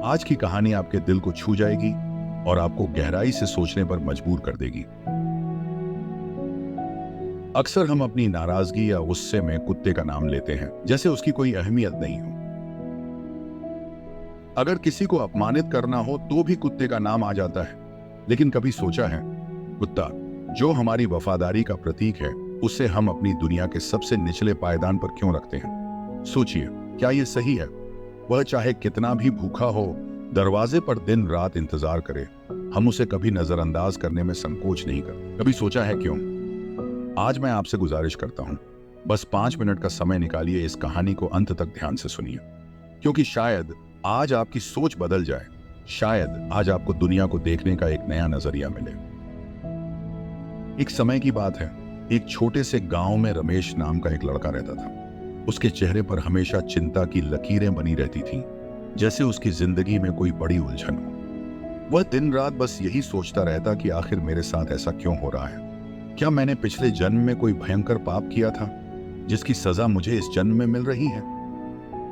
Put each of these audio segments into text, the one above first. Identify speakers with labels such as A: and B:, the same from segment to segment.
A: आज की कहानी आपके दिल को छू जाएगी और आपको गहराई से सोचने पर मजबूर कर देगी। अक्सर हम अपनी नाराजगी या गुस्से में कुत्ते का नाम लेते हैं, जैसे उसकी कोई अहमियत नहीं हो। अगर किसी को अपमानित करना हो तो भी कुत्ते का नाम आ जाता है। लेकिन कभी सोचा है, कुत्ता जो हमारी वफादारी का प्रतीक है, उसे हम अपनी दुनिया के सबसे निचले पायदान पर क्यों रखते हैं? सोचिए, क्या यह सही है? वह चाहे कितना भी भूखा हो, दरवाजे पर दिन रात इंतजार करे, हम उसे कभी नजरअंदाज करने में संकोच नहीं करते। कभी सोचा है क्यों? आज मैं आपसे गुजारिश करता हूं, बस 5 मिनट का समय निकालिए, इस कहानी को अंत तक ध्यान से सुनिए, क्योंकि शायद आज आपकी सोच बदल जाए। शायद आज आपको दुनिया को देखने का एक नया नजरिया मिले। एक समय की बात है, एक छोटे से गांव में रमेश नाम का एक लड़का रहता था। उसके चेहरे पर हमेशा चिंता की लकीरें बनी रहती थीं, जैसे उसकी जिंदगी में कोई बड़ी उलझन हो। वह दिन रात बस यही सोचता रहता कि आखिर मेरे साथ ऐसा क्यों हो रहा है? क्या मैंने पिछले जन्म में कोई भयंकर पाप किया था, जिसकी सजा मुझे इस जन्म में मिल रही है?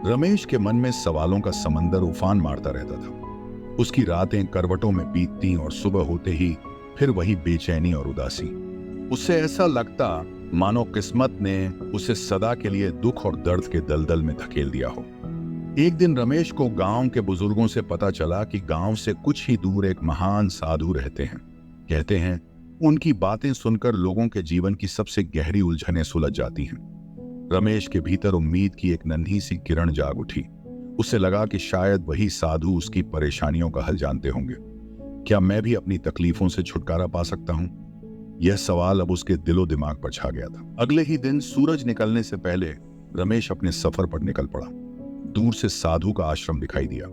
A: रमेश के मन में सवालों का समंदर उफान मारता रहता था। उसकी रातें करवटों में बीतती और सुबह होते ही फिर वही बेचैनी और उदासी। उससे ऐसा लगता मानो किस्मत ने उसे सदा के लिए दुख और दर्द के दलदल में धकेल दिया हो। एक दिन रमेश को गांव के बुजुर्गों से पता चला कि गांव से कुछ ही दूर एक महान साधु रहते हैं। कहते हैं, उनकी बातें सुनकर लोगों के जीवन की सबसे गहरी उलझनें सुलझ जाती हैं। रमेश के भीतर उम्मीद की एक नन्ही सी किरण जाग उठी। उसे लगा कि शायद वही साधु उसकी परेशानियों का हल जानते होंगे। क्या मैं भी अपनी तकलीफों से छुटकारा पा सकता हूं? यह सवाल अब उसके दिलो दिमाग पर छा गया था। अगले ही दिन सूरज निकलने से पहले रमेश अपने सफर पर निकल पड़ा। दूर से साधु का आश्रम दिखाई दिया,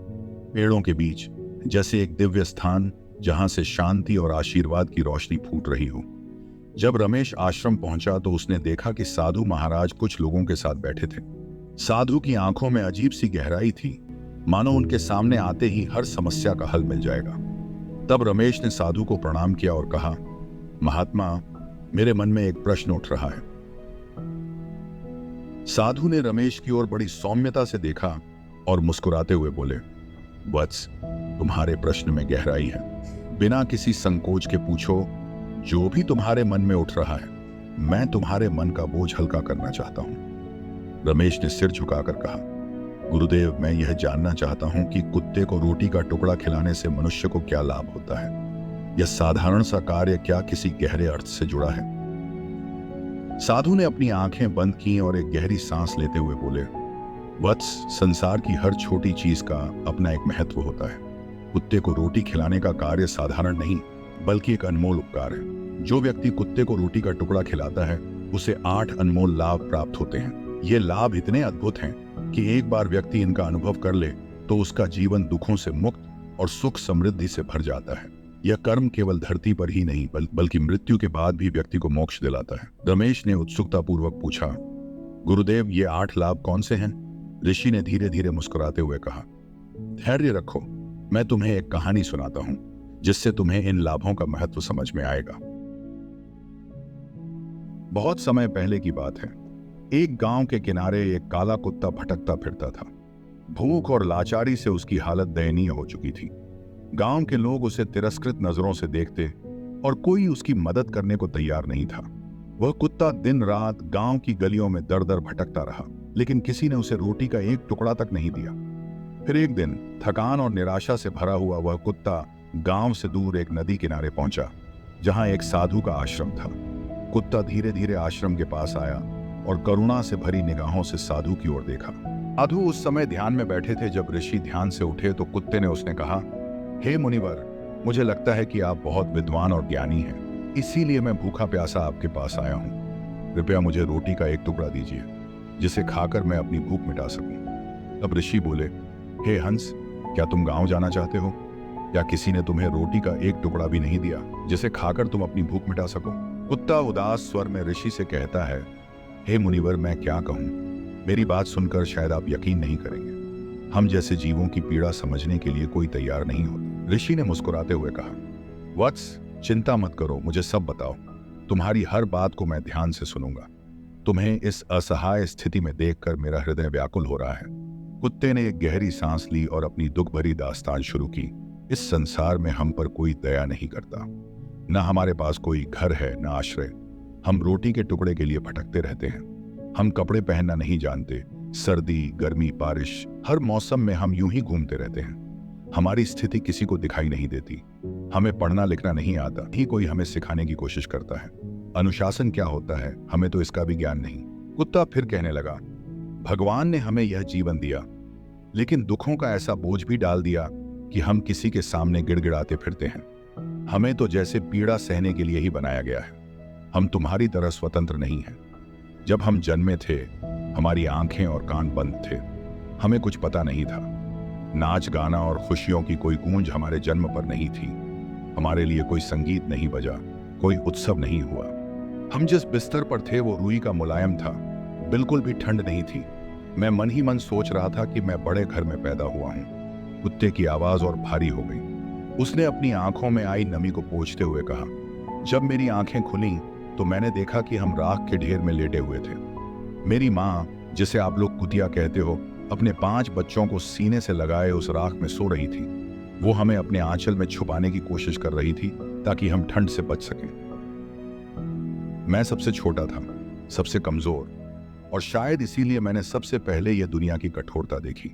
A: पेड़ों के बीच, जैसे एक दिव्य स्थान जहां से शांति और आशीर्वाद की रोशनी फूट रही हो। जब रमेश आश्रम पहुंचा तो उसने देखा कि साधु महाराज कुछ लोगों के साथ बैठे थे। साधु की आंखों में अजीब सी गहराई थी, मानो उनके सामने आते ही हर समस्या का हल मिल जाएगा। तब रमेश ने साधु को प्रणाम किया और कहा, महात्मा, मेरे मन में एक प्रश्न उठ रहा है। साधु ने रमेश की ओर बड़ी सौम्यता से देखा और मुस्कुराते हुए बोले, वत्स, तुम्हारे प्रश्न में गहराई है। बिना किसी संकोच के पूछो, जो भी तुम्हारे मन में उठ रहा है, मैं तुम्हारे मन का बोझ हल्का करना चाहता हूं। रमेश ने सिर झुकाकर कहा, गुरुदेव, मैं यह जानना चाहता हूं कि कुत्ते को रोटी का टुकड़ा खिलाने से मनुष्य को क्या लाभ होता है? यह साधारण सा कार्य क्या किसी गहरे अर्थ से जुड़ा है? साधु ने अपनी आंखें बंद की और एक गहरी सांस लेते हुए बोले, वत्स, संसार की हर छोटी चीज का अपना एक महत्व होता है। कुत्ते को रोटी खिलाने का कार्य साधारण नहीं, बल्कि एक अनमोल उपकार है। जो व्यक्ति कुत्ते को रोटी का टुकड़ा खिलाता है, उसे 8 अनमोल लाभ प्राप्त होते हैं। ये लाभ इतने अद्भुत हैं कि एक बार व्यक्ति इनका अनुभव कर ले तो उसका जीवन दुखों से मुक्त और सुख समृद्धि से भर जाता है। यह कर्म केवल धरती पर ही नहीं बल्कि मृत्यु के बाद भी व्यक्ति को मोक्ष दिलाता है। रमेश ने उत्सुकता पूर्वक पूछा, गुरुदेव, ये 8 लाभ कौन से हैं? ऋषि ने धीरे धीरे मुस्कुराते हुए कहा, धैर्य रखो, मैं तुम्हें एक कहानी सुनाता हूं, जिससे तुम्हें इन लाभों का महत्व समझ में आएगा। बहुत समय पहले की बात है। एक गांव के किनारे एक काला कुत्ता भटकता फिरता था। भूख और लाचारी से उसकी हालत दयनीय हो चुकी थी। गांव के लोग उसे तिरस्कृत नजरों से देखते और कोई उसकी मदद करने को तैयार नहीं था। वह कुत्ता दिन रात गांव की गलियों में दर दर भटकता रहा, लेकिन किसी ने उसे रोटी का एक टुकड़ा तक नहीं दिया। फिर एक दिन थकान और निराशा से भरा हुआ वह कुत्ता गांव से दूर एक नदी किनारे पहुंचा, जहां एक साधु का आश्रम था। कुत्ता धीरे धीरे आश्रम के पास आया और करुणा से भरी निगाहों से साधु की ओर देखा। साधु उस समय ध्यान में बैठे थे। जब ऋषि ध्यान से उठे तो कुत्ते ने उसने कहा, हे मुनिवर, मुझे लगता है कि आप बहुत विद्वान और ज्ञानी हैं, इसीलिए मैं भूखा प्यासा आपके पास आया हूं। कृपया मुझे रोटी का एक टुकड़ा दीजिए, जिसे खाकर मैं अपनी भूख मिटा सकूं। तब ऋषि बोले, हे हंस, क्या तुम गांव जाना चाहते हो? क्या किसी ने तुम्हें रोटी का एक टुकड़ा भी नहीं दिया, जिसे खाकर तुम अपनी भूख मिटा सको? कुत्ता उदास स्वर में ऋषि से कहता है, हे मुनिवर, मैं क्या कहूं? मेरी बात सुनकर शायद आप यकीन नहीं करेंगे। हम जैसे जीवों की पीड़ा समझने के लिए कोई तैयार नहीं होता। ऋषि ने मुस्कुराते हुए कहा, वत्स, चिंता मत करो, मुझे सब बताओ। तुम्हारी हर बात को मैं ध्यान से सुनूंगा। तुम्हें इस असहाय स्थिति में देखकर मेरा हृदय व्याकुल हो रहा है। कुत्ते ने एक गहरी सांस ली और अपनी दुख भरी दास्तान शुरू की। इस संसार में हम पर कोई दया नहीं करता। न हमारे पास कोई घर है, न आश्रय। हम रोटी के टुकड़े के लिए भटकते रहते हैं। हम कपड़े पहनना नहीं जानते। सर्दी, गर्मी, बारिश, हर मौसम में हम यूं ही घूमते रहते हैं। हमारी स्थिति किसी को दिखाई नहीं देती। हमें पढ़ना लिखना नहीं आता, ही कोई हमें सिखाने की कोशिश करता है। अनुशासन क्या होता है, हमें तो इसका भी ज्ञान नहीं। कुत्ता फिर कहने लगा, भगवान ने हमें यह जीवन दिया, लेकिन दुखों का ऐसा बोझ भी डाल दिया कि हम किसी के सामने गिड़गिड़ाते फिरते हैं। हमें तो जैसे पीड़ा सहने के लिए ही बनाया गया है। हम तुम्हारी तरह स्वतंत्र नहीं हैं। जब हम जन्मे थे, हमारी आंखें और कान बंद थे। हमें कुछ पता नहीं था। नाच गाना और खुशियों की कोई गूंज हमारे जन्म पर नहीं थी। हमारे लिए कोई संगीत नहीं बजा, कोई उत्सव नहीं हुआ। हम जिस बिस्तर पर थे वो रुई का मुलायम था। बिल्कुल भी ठंड नहीं थी। मैं मन ही मन सोच रहा था कि मैं बड़े घर में पैदा हुआ हूं। कुत्ते की आवाज और भारी हो गई। उसने अपनी आंखों में आई नमी को पोंछते हुए कहा, जब मेरी आंखें खुली तो मैंने देखा कि हम राख के ढेर में लेटे हुए थे। मेरी माँ, जिसे आप लोग कुतिया कहते हो, अपने 5 बच्चों को सीने से लगाए उस राख में सो रही थी। वो हमें अपने आंचल में छुपाने की कोशिश कर रही थी ताकि हम ठंड से बच सकें। मैं सबसे छोटा था, सबसे कमजोर, और शायद इसीलिए मैंने सबसे पहले यह दुनिया की कठोरता देखी।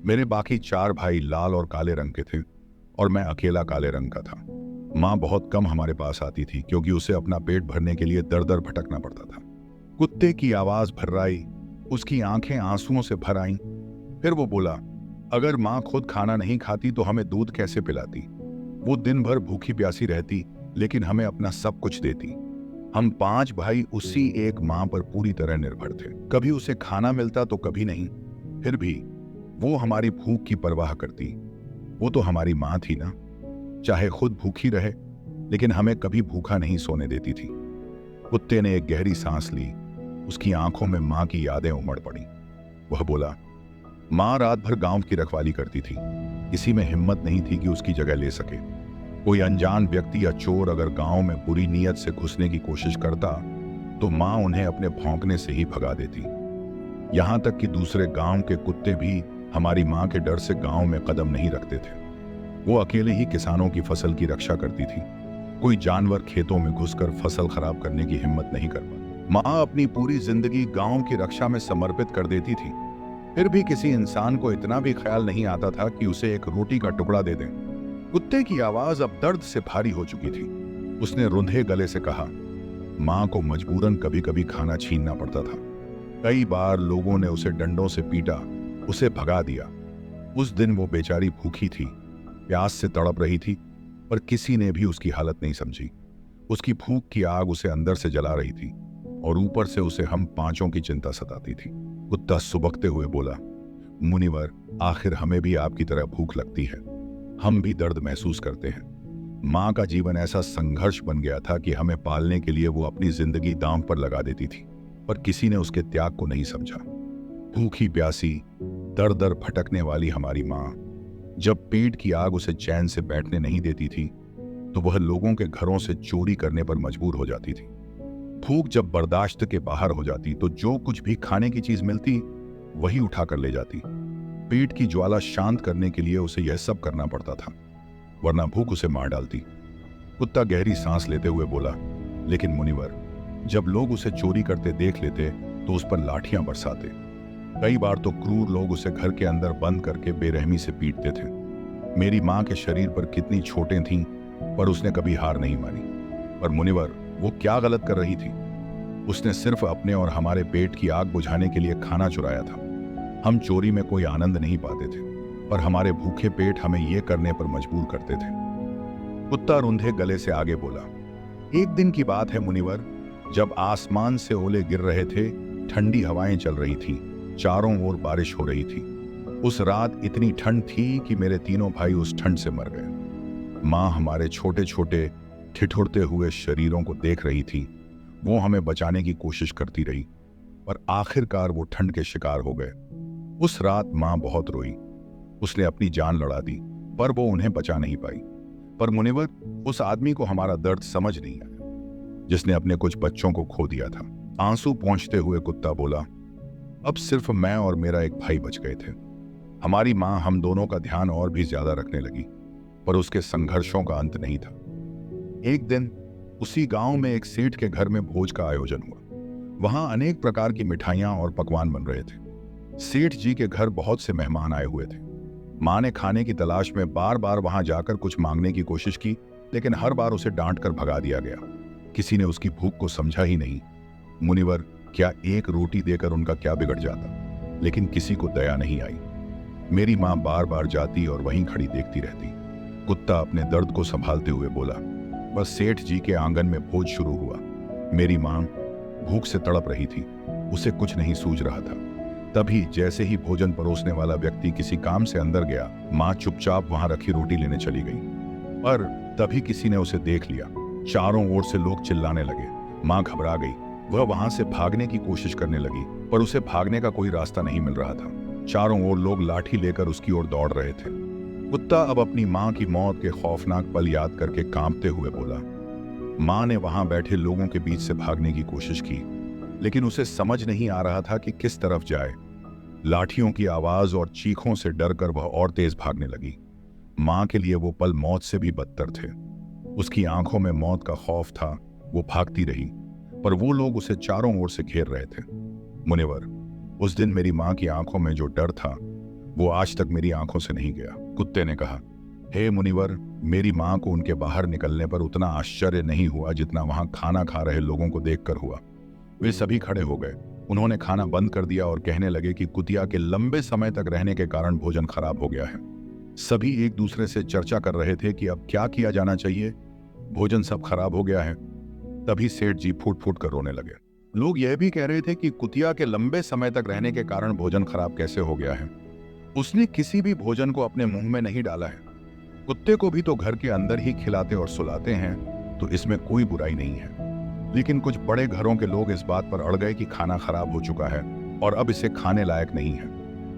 A: मेरे बाकी 4 भाई लाल और काले रंग के थे और मैं अकेला काले रंग का था। माँ बहुत कम हमारे पास आती थी क्योंकि उसे अपना पेट भरने के लिए दर दर भटकना पड़ता था। कुत्ते की आवाज भर्राई, उसकी आंखें आंसुओं से भर आईं। फिर वो बोला, अगर माँ खुद खाना नहीं खाती तो हमें दूध कैसे पिलाती? वो दिन भर भूखी प्यासी रहती, लेकिन हमें अपना सब कुछ देती। हम 5 भाई उसी एक माँ पर पूरी तरह निर्भर थे। कभी उसे खाना मिलता तो कभी नहीं। फिर भी वो हमारी भूख की परवाह करती। वो तो हमारी माँ थी ना। चाहे खुद भूखी रहे, लेकिन हमें कभी भूखा नहीं सोने देती थी। कुत्ते ने एक गहरी सांस ली। उसकी आंखों में माँ की यादें उमड़ पड़ी। वह बोला, माँ रात भर गांव की रखवाली करती थी। किसी में हिम्मत नहीं थी कि उसकी जगह ले सके। कोई अनजान व्यक्ति या चोर अगर गांव में बुरी नीयत से घुसने की कोशिश करता तो माँ उन्हें अपने भौंकने से ही भगा देती। यहां तक कि दूसरे गांव के कुत्ते भी हमारी माँ के डर से गांव में कदम नहीं रखते थे। वो अकेले ही किसानों की फसल की रक्षा करती थी। कोई जानवर खेतों में घुसकर फसल खराब करने की हिम्मत नहीं कर पाता। माँ अपनी पूरी जिंदगी गांव की रक्षा में समर्पित कर देती थी। फिर भी किसी इंसान को इतना भी ख्याल नहीं आता था कि उसे एक रोटी का टुकड़ा दे दें। कुत्ते की आवाज अब दर्द से भारी हो चुकी थी। उसने रुंधे गले से कहा, माँ को मजबूरन कभी कभी खाना छीनना पड़ता था। कई बार लोगों ने उसे डंडों से पीटा, उसे भगा दिया। उस दिन वो बेचारी भूखी थी, प्यास से तड़प रही थी, पर किसी ने भी उसकी हालत नहीं समझी। उसकी भूख की आग उसे अंदर से जला रही थी और ऊपर से उसे हम 5 की चिंता सताती थी। कुत्ता सुबकते हुए बोला, मुनिवर, आखिर हमें भी आपकी तरह भूख लगती है। हम भी दर्द महसूस करते हैं। माँ का जीवन ऐसा संघर्ष बन गया था कि हमें पालने के लिए वो अपनी जिंदगी दांव पर लगा देती थी, पर किसी ने उसके त्याग को नहीं समझा। भूखी प्यासी, दर दर भटकने वाली हमारी माँ, जब पेट की आग उसे चैन से बैठने नहीं देती थी तो वह लोगों के घरों से चोरी करने पर मजबूर हो जाती थी। भूख जब बर्दाश्त के बाहर हो जाती तो जो कुछ भी खाने की चीज मिलती वही उठा कर ले जाती। पेट की ज्वाला शांत करने के लिए उसे यह सब करना पड़ता था, वरना भूख उसे मार डालती। कुत्ता गहरी सांस लेते हुए बोला, लेकिन मुनिवर, जब लोग उसे चोरी करते देख लेते तो उस पर लाठियां बरसाते। कई बार तो क्रूर लोग उसे घर के अंदर बंद करके बेरहमी से पीटते थे। मेरी माँ के शरीर पर कितनी चोटें थीं, पर उसने कभी हार नहीं मानी। पर मुनिवर, वो क्या गलत कर रही थी? उसने सिर्फ अपने और हमारे पेट की आग बुझाने के लिए खाना चुराया था। हम चोरी में कोई आनंद नहीं पाते थे, पर हमारे भूखे पेट हमें ये करने पर मजबूर करते थे। कुत्ता रुंधे गले से आगे बोला, एक दिन की बात है मुनिवर, जब आसमान से ओले गिर रहे थे, ठंडी हवाएं चल रही थीं, चारों ओर बारिश हो रही थी। उस रात इतनी ठंड थी कि मेरे तीनों भाई उस ठंड से मर गए। माँ हमारे छोटे छोटे ठिठुरते हुए शरीरों को देख रही थी। वो हमें बचाने की कोशिश करती रही, पर आखिरकार वो ठंड के शिकार हो गए। उस रात माँ बहुत रोई। उसने अपनी जान लड़ा दी, पर वो उन्हें बचा नहीं पाई। पर मुनिवर, उस आदमी को हमारा दर्द समझ नहीं आया, जिसने अपने कुछ बच्चों को खो दिया था। आंसू पोंछते हुए कुत्ता बोला, अब सिर्फ मैं और मेरा एक भाई बच गए थे। हमारी माँ हम दोनों का ध्यान और भी ज्यादा रखने लगी, पर उसके संघर्षों का अंत नहीं था। एक दिन उसी गांव में एक सेठ के घर में भोज का आयोजन हुआ। वहां अनेक प्रकार की मिठाइयां और पकवान बन रहे थे। सेठ जी के घर बहुत से मेहमान आए हुए थे। माँ ने खाने की तलाश में बार बार वहां जाकर कुछ मांगने की कोशिश की, लेकिन हर बार उसे डांट कर भगा दिया गया। किसी ने उसकी भूख को समझा ही नहीं। मुनिवर, क्या एक रोटी देकर उनका क्या बिगड़ जाता? लेकिन किसी को दया नहीं आई। मेरी माँ बार बार जाती और वहीं खड़ी देखती रहती। कुत्ता अपने दर्द को संभालते हुए बोला, बस सेठ जी के आंगन में भोज शुरू हुआ। मेरी माँ भूख से तड़प रही थी, उसे कुछ नहीं सूझ रहा था। तभी जैसे ही भोजन परोसने वाला व्यक्ति किसी काम से अंदर गया, माँ चुपचाप वहां रखी रोटी लेने चली गई। पर तभी किसी ने उसे देख लिया। चारों ओर से लोग चिल्लाने लगे। माँ घबरा गई। वह वहां से भागने की कोशिश करने लगी, पर उसे भागने का कोई रास्ता नहीं मिल रहा था। चारों ओर लोग लाठी लेकर उसकी ओर दौड़ रहे थे। कुत्ता अब अपनी माँ की मौत के खौफनाक पल याद करके कांपते हुए बोला। माँ ने वहां बैठे लोगों के बीच से भागने की कोशिश की, लेकिन उसे समझ नहीं आ रहा था कि किस तरफ जाए। लाठियों की आवाज और चीखों से डरकर वह और तेज भागने लगी। माँ के लिए वो पल मौत से भी बदतर थे। उसकी आंखों में मौत का खौफ था। वो भागती रही, पर वो लोग उसे चारों ओर से घेर रहे थे। मुनिवर, उस दिन मेरी माँ की आंखों में जो डर था, वो आज तक मेरी आंखों से नहीं गया। कुत्ते ने कहा, हे मुनिवर, मेरी माँ को उनके बाहर निकलने पर उतना आश्चर्य नहीं हुआ जितना वहां खाना खा रहे लोगों को देखकर हुआ। वे सभी खड़े हो गए। उन्होंने खाना बंद कर दिया और कहने लगे कि कुतिया के लंबे समय तक रहने के कारण भोजन खराब हो गया है। सभी एक दूसरे से चर्चा कर रहे थे कि अब क्या किया जाना चाहिए। भोजन सब खराब हो गया है। तभी सेठ जी फूट फूट कर रोने लगे। लोग यह भी कह रहे थे कि कुतिया के लंबे समय तक रहने के कारण भोजन खराब कैसे हो गया है। उसने किसी भी भोजन को अपने मुंह में नहीं डाला है। कुत्ते को भी तो घर के अंदर ही खिलाते और सुलाते हैं, तो इसमें कोई बुराई नहीं है। लेकिन कुछ बड़े घरों के लोग इस बात पर अड़ गए कि खाना खराब हो चुका है और अब इसे खाने लायक नहीं है।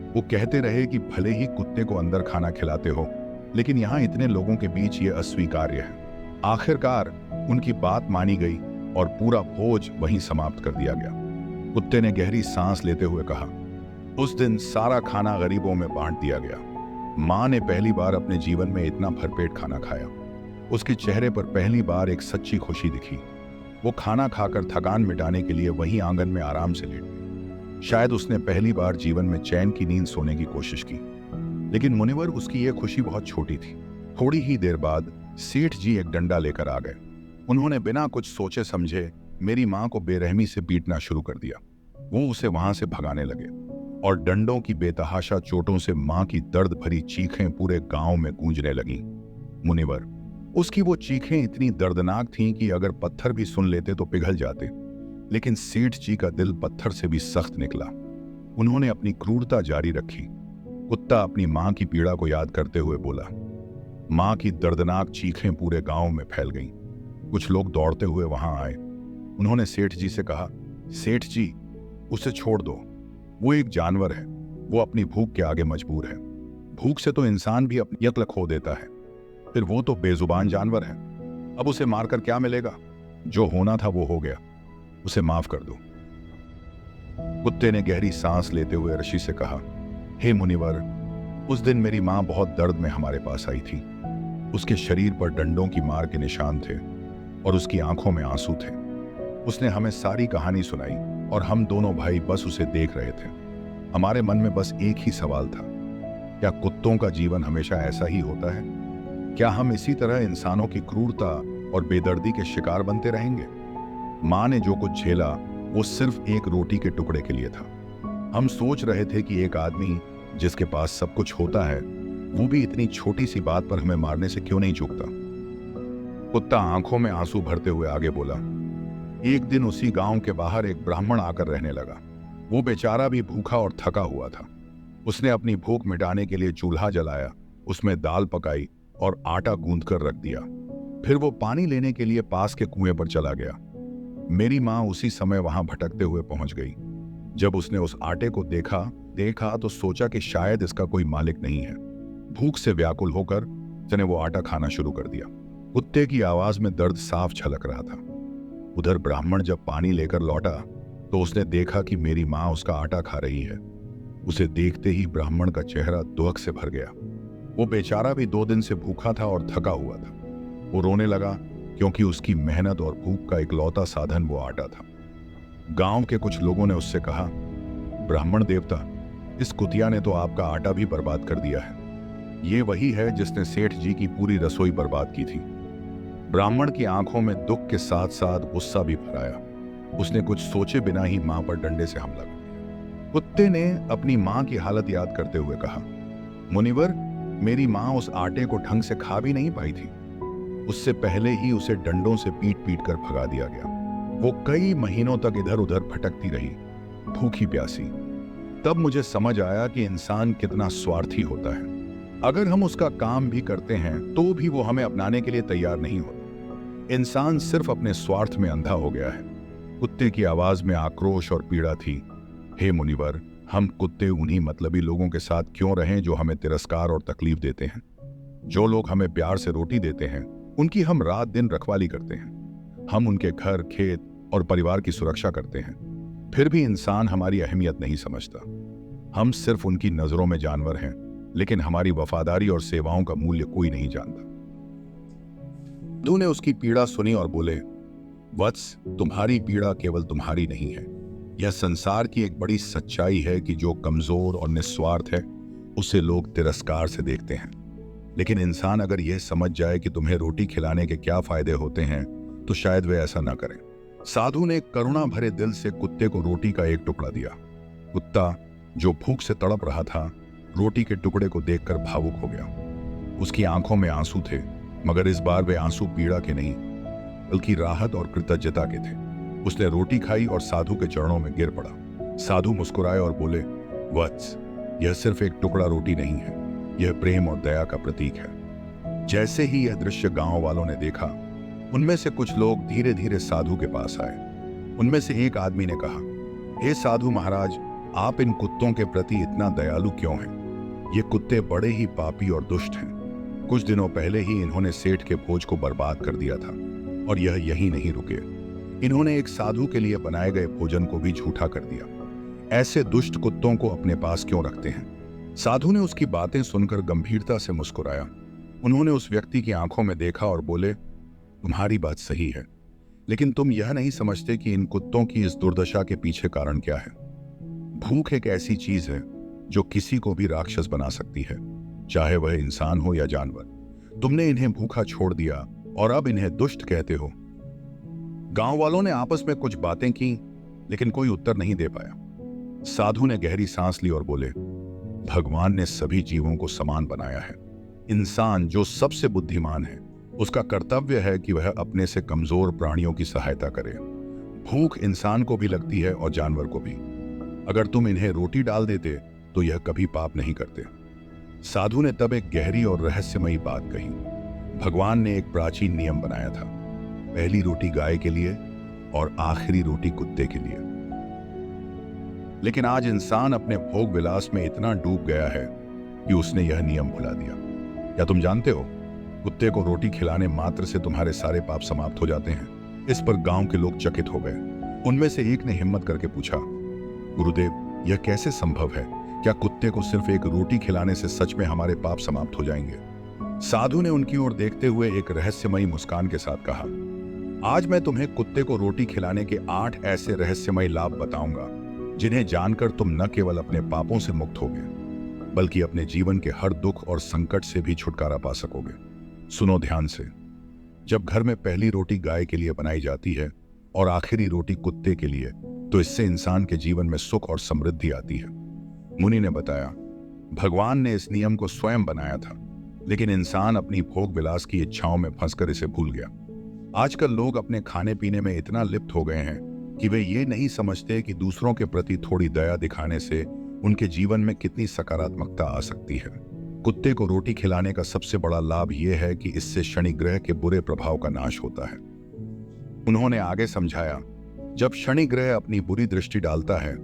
A: वो कहते रहे कि भले ही कुत्ते को अंदर खाना खिलाते हो, लेकिन यहाँ इतने लोगों के बीच ये अस्वीकार्य है। आखिरकार उनकी बात मानी गई और पूरा भोज वहीं समाप्त कर दिया गया। कुत्ते ने गहरी सांस लेते हुए कहा, उस दिन सारा खाना गरीबों में बांट दिया गया। माँ ने पहली बार अपने जीवन में इतना भरपेट खाना खाया। उसके चेहरे पर पहली बार एक सच्ची खुशी दिखी। वो खाना खाकर थकान मिटाने के लिए वहीं आंगन में आराम से लेट गई। शायद उसने पहली बार जीवन में चैन की नींद सोने की कोशिश की। लेकिन मुनिवर, उसकी यह खुशी बहुत छोटी थी। थोड़ी ही देर बाद सेठ जी एक डंडा लेकर आ गए। उन्होंने बिना कुछ सोचे समझे मेरी माँ को बेरहमी से पीटना शुरू कर दिया। वो उसे वहां से भगाने लगे और डंडों की बेतहाशा चोटों से माँ की दर्द भरी चीखें पूरे गांव में गूंजने लगीं। मुनिवर, उसकी वो चीखें इतनी दर्दनाक थीं कि अगर पत्थर भी सुन लेते तो पिघल जाते। लेकिन सेठ जी का दिल पत्थर से भी सख्त निकला। उन्होंने अपनी क्रूरता जारी रखी। कुत्ता अपनी माँ की पीड़ा को याद करते हुए बोला। माँ की दर्दनाक चीखें पूरे गांव में फैल गईं। कुछ लोग दौड़ते हुए वहां आए। उन्होंने सेठ जी से कहा, सेठ जी, उसे छोड़ दो। वो एक जानवर है। वो अपनी भूख के आगे मजबूर है। भूख से तो इंसान भी अपनी अक्ल खो देता है, फिर वो तो बेजुबान जानवर है। अब उसे मारकर क्या मिलेगा? जो होना था वो हो गया। उसे माफ कर दो। कुत्ते ने गहरी सांस लेते हुए ऋषि से कहा, हे मुनिवर, उस दिन मेरी माँ बहुत दर्द में हमारे पास आई थी। उसके शरीर पर डंडों की मार के निशान थे और उसकी आंखों में आंसू थे। उसने हमें सारी कहानी सुनाई और हम दोनों भाई बस उसे देख रहे थे। हमारे मन में बस एक ही सवाल था, क्या कुत्तों का जीवन हमेशा ऐसा ही होता है? क्या हम इसी तरह इंसानों की क्रूरता और बेदर्दी के शिकार बनते रहेंगे? माँ ने जो कुछ झेला वो सिर्फ एक रोटी के टुकड़े के लिए था। हम सोच रहे थे कि एक आदमी जिसके पास सब कुछ होता है, वो भी इतनी छोटी सी बात पर हमें मारने से क्यों नहीं चूकता? कुत्ता आंखों में आंसू भरते हुए आगे बोला, एक दिन उसी गांव के बाहर एक ब्राह्मण आकर रहने लगा। वो बेचारा भी भूखा और थका हुआ था। उसने अपनी भूख मिटाने के लिए चूल्हा जलाया, उसमें दाल पकाई और आटा गूंथ कर रख दिया। फिर वो पानी लेने के लिए पास के कुएं पर चला गया। मेरी माँ उसी समय वहां भटकते हुए पहुंच गई। जब उसने उस आटे को देखा तो सोचा कि शायद इसका कोई मालिक नहीं है। भूख से व्याकुल होकर उसने वो आटा खाना शुरू कर दिया। कुत्ते की आवाज में दर्द साफ झलक रहा था। उधर ब्राह्मण जब पानी लेकर लौटा तो उसने देखा कि मेरी माँ उसका आटा खा रही है। उसे देखते ही ब्राह्मण का चेहरा दुख से भर गया। वो बेचारा भी 2 दिन से भूखा था और थका हुआ था। वो रोने लगा क्योंकि उसकी मेहनत और भूख का इकलौता साधन वो आटा था। गांव के कुछ लोगों ने उससे कहा, ब्राह्मण देवता, इस कुतिया ने तो आपका आटा भी बर्बाद कर दिया है। ये वही है जिसने सेठ जी की पूरी रसोई बर्बाद की थी। ब्राह्मण की आंखों में दुख के साथ साथ गुस्सा भी भर आया। उसने कुछ सोचे बिना ही मां पर डंडे से हमला कर दिया। कुत्ते ने अपनी मां की हालत याद करते हुए कहा, मुनिवर, मेरी मां उस आटे को ढंग से खा भी नहीं पाई थी। उससे पहले ही उसे डंडों से पीट पीट कर भगा दिया गया। वो कई महीनों तक इधर उधर भटकती रही, भूखी प्यासी। तब मुझे समझ आया कि इंसान कितना स्वार्थी होता है। अगर हम उसका काम भी करते हैं तो भी वो हमें अपनाने के लिए तैयार नहीं होता। इंसान सिर्फ अपने स्वार्थ में अंधा हो गया है। कुत्ते की आवाज में आक्रोश और पीड़ा थी। हे मुनिवर, हम कुत्ते उन्हीं मतलबी लोगों के साथ क्यों रहें जो हमें तिरस्कार और तकलीफ देते हैं? जो लोग हमें प्यार से रोटी देते हैं, उनकी हम रात दिन रखवाली करते हैं। हम उनके घर, खेत और परिवार की सुरक्षा करते हैं। फिर भी इंसान हमारी अहमियत नहीं समझता। हम सिर्फ उनकी नजरों में जानवर हैं, लेकिन हमारी वफादारी और सेवाओं का मूल्य कोई नहीं जानता। साधु ने उसकी पीड़ा सुनी और बोले, वत्स, तुम्हारी पीड़ा केवल तुम्हारी नहीं है। यह संसार की एक बड़ी सच्चाई है कि जो कमजोर और निस्वार्थ है उसे लोग तिरस्कार से देखते हैं। लेकिन इंसान अगर यह समझ जाए कि तुम्हें रोटी खिलाने के क्या फायदे होते हैं तो शायद वे ऐसा न करें। साधु ने करुणा भरे दिल से कुत्ते को रोटी का एक टुकड़ा दिया। कुत्ता, जो भूख से तड़प रहा था, रोटी के टुकड़े को देखकर भावुक हो गया। उसकी आंखों में आंसू थे, मगर इस बार वे आंसू पीड़ा के नहीं बल्कि राहत और कृतज्ञता के थे। उसने रोटी खाई और साधु के चरणों में गिर पड़ा। साधु मुस्कुराए और बोले, वत्स, यह सिर्फ एक टुकड़ा रोटी नहीं है, यह प्रेम और दया का प्रतीक है। जैसे ही यह दृश्य गांव वालों ने देखा, उनमें से कुछ लोग धीरे धीरे साधु के पास आए। उनमें से एक आदमी ने कहा, हे साधु महाराज, आप इन कुत्तों के प्रति इतना दयालु क्यों हैं? ये कुत्ते बड़े ही पापी और दुष्ट हैं। कुछ दिनों पहले ही इन्होंने सेठ के भोज को बर्बाद कर दिया था और यह यहीं नहीं रुके। इन्होंने एक साधु के लिए बनाए गए भोजन को भी झूठा कर दिया। ऐसे दुष्ट कुत्तों को अपने पास क्यों रखते हैं? साधु ने उसकी बातें सुनकर गंभीरता से मुस्कुराया। उन्होंने उस व्यक्ति की आंखों में देखा और बोले, तुम्हारी बात सही है, लेकिन तुम यह नहीं समझते कि इन कुत्तों की इस दुर्दशा के पीछे कारण क्या है। भूख एक ऐसी चीज है जो किसी को भी राक्षस बना सकती है, चाहे वह इंसान हो या जानवर। तुमने इन्हें भूखा छोड़ दिया और अब इन्हें दुष्ट कहते हो। गांव वालों ने आपस में कुछ बातें की, लेकिन कोई उत्तर नहीं दे पाया। साधु ने गहरी सांस ली और बोले, भगवान ने सभी जीवों को समान बनाया है। इंसान, जो सबसे बुद्धिमान है, उसका कर्तव्य है कि वह अपने से कमजोर प्राणियों की सहायता करे। भूख इंसान को भी लगती है और जानवर को भी। अगर तुम इन्हें रोटी डाल देते तो यह कभी पाप नहीं करते। साधु ने तब एक गहरी और रहस्यमयी बात कही। भगवान ने एक प्राचीन नियम बनाया था, पहली रोटी गाय के लिए और आखिरी रोटी कुत्ते के लिए। लेकिन आज इंसान अपने भोग विलास में इतना डूब गया है कि उसने यह नियम भुला दिया। क्या तुम जानते हो, कुत्ते को रोटी खिलाने मात्र से तुम्हारे सारे पाप समाप्त हो जाते हैं। इस पर गांव के लोग चकित हो गए। उनमें से एक ने हिम्मत करके पूछा, गुरुदेव, यह कैसे संभव है? क्या कुत्ते को सिर्फ एक रोटी खिलाने से सच में हमारे पाप समाप्त हो जाएंगे? साधु ने उनकी ओर देखते हुए एक रहस्यमयी मुस्कान के साथ कहा, आज मैं तुम्हें कुत्ते को रोटी खिलाने के 8 ऐसे रहस्यमयी लाभ बताऊंगा जिन्हें जानकर तुम न केवल अपने पापों से मुक्त होगे, बल्कि अपने जीवन के हर दुख और संकट से भी छुटकारा पा सकोगे। सुनो ध्यान से। जब घर में पहली रोटी गाय के लिए बनाई जाती है और आखिरी रोटी कुत्ते के लिए, तो इससे इंसान के जीवन में सुख और समृद्धि आती है। मुनि ने बताया, भगवान ने इस नियम को स्वयं बनाया था, लेकिन इंसान अपनी भोग विलास की इच्छाओं में फंसकर इसे भूल गया। आजकल लोग अपने खाने पीने में इतना लिप्त हो गए हैं कि वे ये नहीं समझते कि दूसरों के प्रति थोड़ी दया दिखाने से उनके जीवन में कितनी सकारात्मकता आ सकती है। कुत्ते को रोटी खिलाने का सबसे बड़ा लाभ यह है कि इससे शनि ग्रह के बुरे प्रभाव का नाश होता है। उन्होंने आगे समझाया, जब शनि ग्रह अपनी बुरी दृष्टि डालता है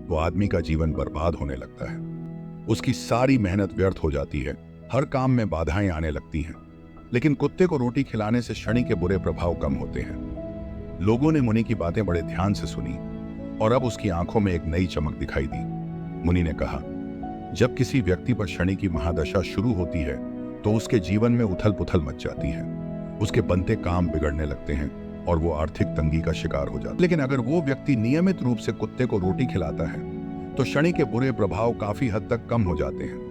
A: तो आदमी का जीवन बर्बाद होने लगता है। उसकी सारी मेहनत व्यर्थ हो जाती है, हर काम में बाधाएं आने लगती हैं। लेकिन कुत्ते को रोटी खिलाने से शनि के बुरे प्रभाव कम होते हैं। लोगों ने मुनि की बातें बड़े ध्यान से सुनी और अब उसकी आंखों में एक नई चमक दिखाई दी। मुनि ने कहा, जब किसी व्यक्ति पर शनि की महादशा शुरू होती है तो उसके जीवन में उथल पुथल मच जाती है। उसके बनते काम बिगड़ने लगते हैं और वो आर्थिक तंगी का शिकार हो जाता है। लेकिन अगर वो व्यक्ति नियमित रूप से कुत्ते को रोटी खिलाता है तो शनि के बुरे प्रभाव काफी हद तक कम हो जाते हैं।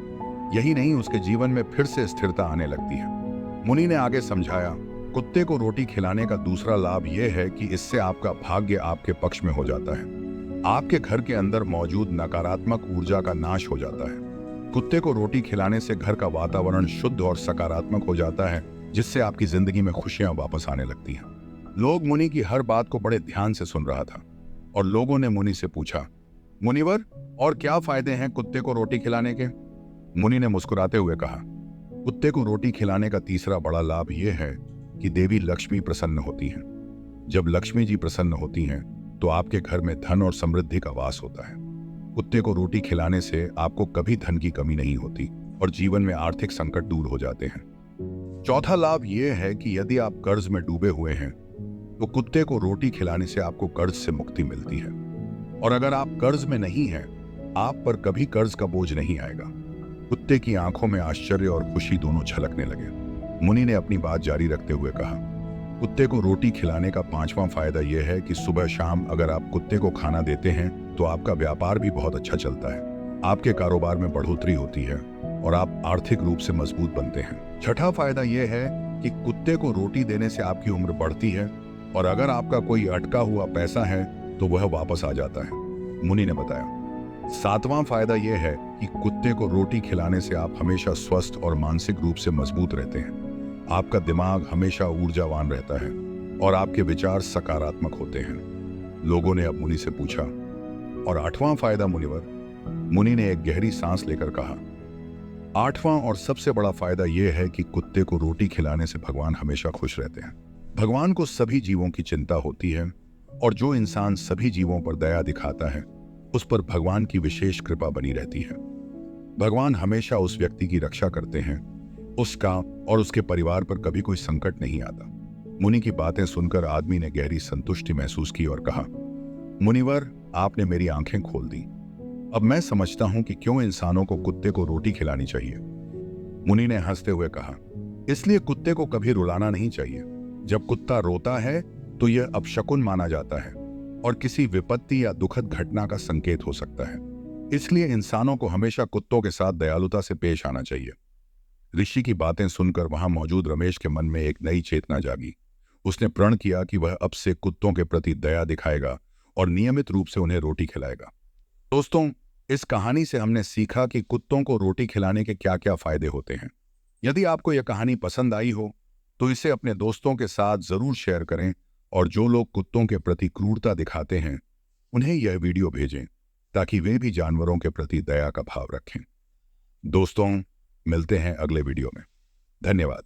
A: यही नहीं, उसके जीवन में फिर से स्थिरता आने लगती है। मुनि ने आगे समझाया, कुत्ते को रोटी खिलाने का दूसरा लाभ यह है कि इससे आपका भाग्य आपके पक्ष में हो जाता है। आपके घर के अंदर मौजूद नकारात्मक ऊर्जा का नाश हो जाता है। कुत्ते को रोटी खिलाने से घर का वातावरण शुद्ध और सकारात्मक हो जाता है, जिससे आपकी जिंदगी में खुशियां वापस आने लगती हैं। लोग मुनि की हर बात को बड़े ध्यान से सुन रहा था और लोगों ने मुनि से पूछा, मुनिवर, और क्या फायदे हैं कुत्ते को रोटी खिलाने के? मुनि ने मुस्कुराते हुए कहा, कुत्ते को रोटी खिलाने का तीसरा बड़ा लाभ यह है कि देवी लक्ष्मी प्रसन्न होती हैं। जब लक्ष्मी जी प्रसन्न होती हैं तो आपके घर में धन और समृद्धि का वास होता है। कुत्ते को रोटी खिलाने से आपको कभी धन की कमी नहीं होती और जीवन में आर्थिक संकट दूर हो जाते हैं। चौथा लाभ यह है कि यदि आप कर्ज में डूबे हुए हैं तो कुत्ते को रोटी खिलाने से आपको कर्ज से मुक्ति मिलती है। और अगर आप कर्ज में नहीं हैं, आप पर कभी कर्ज का बोझ नहीं आएगा। कुत्ते की आंखों में आश्चर्य और खुशी दोनों झलकने लगे। मुनि ने अपनी बात जारी रखते हुए कहा, कुत्ते को रोटी खिलाने का पांचवा फायदा यह है कि सुबह शाम अगर आप कुत्ते को खाना देते हैं तो आपका व्यापार भी बहुत अच्छा चलता है। आपके कारोबार में बढ़ोतरी होती है और आप आर्थिक रूप से मजबूत बनते हैं। छठा फायदा यह है कि कुत्ते को रोटी देने से आपकी उम्र बढ़ती है और अगर आपका कोई अटका हुआ पैसा है तो वह वापस आ जाता है, मुनि ने बताया। सातवां फायदा यह है कि कुत्ते को रोटी खिलाने से आप हमेशा स्वस्थ और मानसिक रूप से मजबूत रहते हैं। आपका दिमाग हमेशा ऊर्जावान रहता है और आपके विचार सकारात्मक होते हैं। लोगों ने अब मुनि से पूछा, और आठवां फायदा मुनिवर? मुनि ने एक गहरी सांस लेकर कहा, आठवां और सबसे बड़ा फायदा यह है कि कुत्ते को रोटी खिलाने से भगवान हमेशा खुश रहते हैं। भगवान को सभी जीवों की चिंता होती है और जो इंसान सभी जीवों पर दया दिखाता है उस पर भगवान की विशेष कृपा बनी रहती है। भगवान हमेशा उस व्यक्ति की रक्षा करते हैं, उसका और उसके परिवार पर कभी कोई संकट नहीं आता। मुनि की बातें सुनकर आदमी ने गहरी संतुष्टि महसूस की और कहा, मुनिवर, आपने मेरी आंखें खोल दी। अब मैं समझता हूं कि क्यों इंसानों को कुत्ते को रोटी खिलानी चाहिए। मुनि ने हंसते हुए कहा, इसलिए कुत्ते को कभी रुलाना नहीं चाहिए। जब कुत्ता रोता है तो यह अपशकुन माना जाता है और किसी विपत्ति या दुखद घटना का संकेत हो सकता है। इसलिए इंसानों को हमेशा कुत्तों के साथ दयालुता से पेश आना चाहिए। ऋषि की बातें सुनकर वहां मौजूद रमेश के मन में एक नई चेतना जागी। उसने प्रण किया कि वह अब से कुत्तों के प्रति दया दिखाएगा और नियमित रूप से उन्हें रोटी खिलाएगा। दोस्तों, इस कहानी से हमने सीखा कि कुत्तों को रोटी खिलाने के क्या क्या फायदे होते हैं। यदि आपको यह कहानी पसंद आई हो तो इसे अपने दोस्तों के साथ जरूर शेयर करें और जो लोग कुत्तों के प्रति क्रूरता दिखाते हैं उन्हें यह वीडियो भेजें ताकि वे भी जानवरों के प्रति दया का भाव रखें। दोस्तों, मिलते हैं अगले वीडियो में। धन्यवाद।